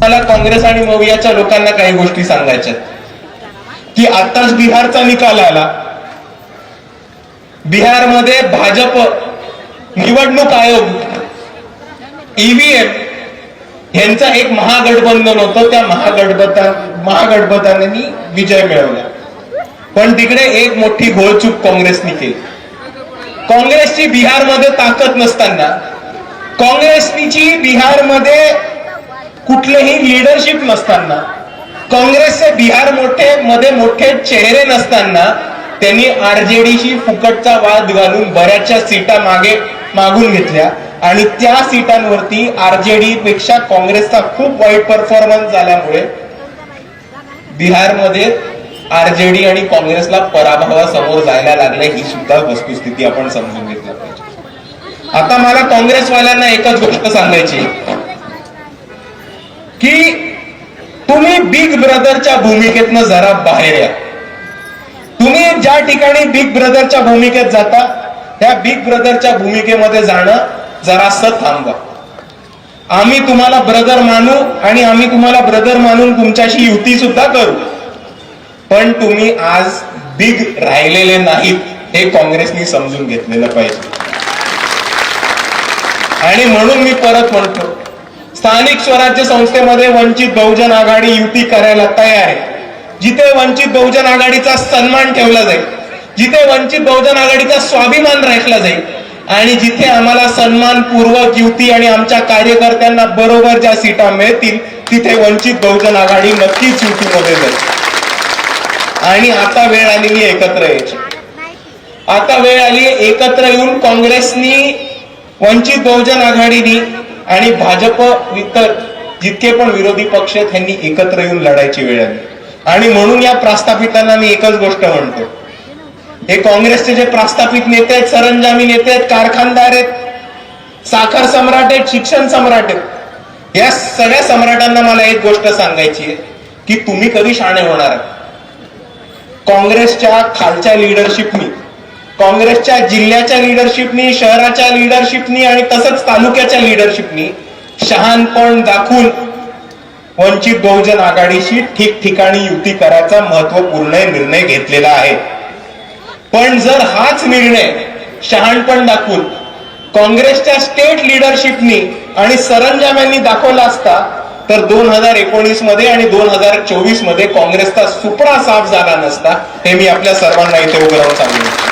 मला काँग्रेस आणि मवियाच्या लोकांना काही गोष्टी सांगायच्या की आताच बिहारचा निकाल आला. बिहारमध्ये भाजप निवडणूक आयोग ईव्हीएम यांचा एक महागठबंधन होतं. त्या महागठबंधनाने विजय मिळवला. पण तिकडे एक मोठी घोळचूक काँग्रेसने केली. काँग्रेसची बिहारमध्ये ताकद नसताना, काँग्रेसची बिहारमध्ये कुठलेही लिडरशिप नसताना, काँग्रेसचे बिहार मोठे चेहरे नसताना त्यांनी आरजेडीशी फुकटचा वाद घालून बऱ्याचशा सीटा मागून घेतल्या आणि त्या सीटांवरती आरजेडी पेक्षा काँग्रेसचा खूप वाईट परफॉर्मन्स झाल्यामुळे बिहारमध्ये आरजेडी आणि काँग्रेसला पराभवासमोर जायला लागले. ही सुद्धा वस्तुस्थिती आपण समजून घेतली पाहिजे. आता मला काँग्रेसवाल्यांना एकच गोष्ट सांगायची की तुम्ही बिग ब्रदरच्या भूमिकेतनं जरा बाहेर या. तुम्ही ज्या ठिकाणी बिग ब्रदरच्या भूमिकेत जाता त्या बिग ब्रदरच्या भूमिकेमध्ये जाणं जरासं थांबवा. आम्ही तुम्हाला ब्रदर मानू आणि आम्ही तुम्हाला ब्रदर मानून तुमच्याशी युती सुद्धा करू, पण तुम्ही आज बिग राहिलेले नाहीत हे काँग्रेसनी समजून घेतलेलं पाहिजे. आणि म्हणून मी परत म्हणतो, स्थानिक स्वराज्य संस्थेमध्ये वंचित बहुजन आघाडी युती करायला तयार आहे. जिथे वंचित बहुजन आघाडीचा सन्मान ठेवला जाईल, जिथे वंचित बहुजन आघाडीचा स्वाभिमान राखला जाईल आणि जिथे आम्हाला सन्मानपूर्वक युती आणि आमच्या कार्यकर्त्यांना बरोबर ज्या सीटा मिळतील तिथे वंचित बहुजन आघाडी नक्कीच युतीमध्ये जाईल. आणि आता वेळ आलेली एकत्र यायची. आता वेळ आली एकत्र येऊन काँग्रेसनी, वंचित बहुजन आघाडीनी आणि भाजप इतर जितके पण विरोधी पक्ष आहेत त्यांनी एकत्र येऊन लढायची वेळ आली. आणि म्हणून या प्रस्थापितांना मी एकच गोष्ट म्हणतो, हे काँग्रेसचे जे प्रस्थापित नेते आहेत, सरंजामी नेते आहेत, कारखानदार आहेत, साखर सम्राट आहेत, शिक्षण सम्राट आहेत, या सगळ्या सम्राटांना मला एक गोष्ट सांगायची आहे की तुम्ही कधी शाणे होणार आहात. काँग्रेसच्या खालच्या लिडरशिपनी, काँग्रेसच्या जिल्ह्याच्या लिडरशिपनी, शहराच्या लिडरशिपनी आणि तसंच तालुक्याच्या लिडरशिपनी शहाणपण दाखवून वंचित बहुजन आघाडीशी ठिकठिकाणी युती करायचा महत्वपूर्ण निर्णय घेतलेला आहे. पण जर हाच निर्णय शहाणपण दाखवून काँग्रेसच्या स्टेट लिडरशिपनी आणि सरंजाम्यांनी दाखवला असता तर 2019 मध्ये आणि 2024 मध्ये काँग्रेसचा सुपडा साफ झाला नसता. हे मी आपल्या सर्वांना इथे उभं राहून सांगतो.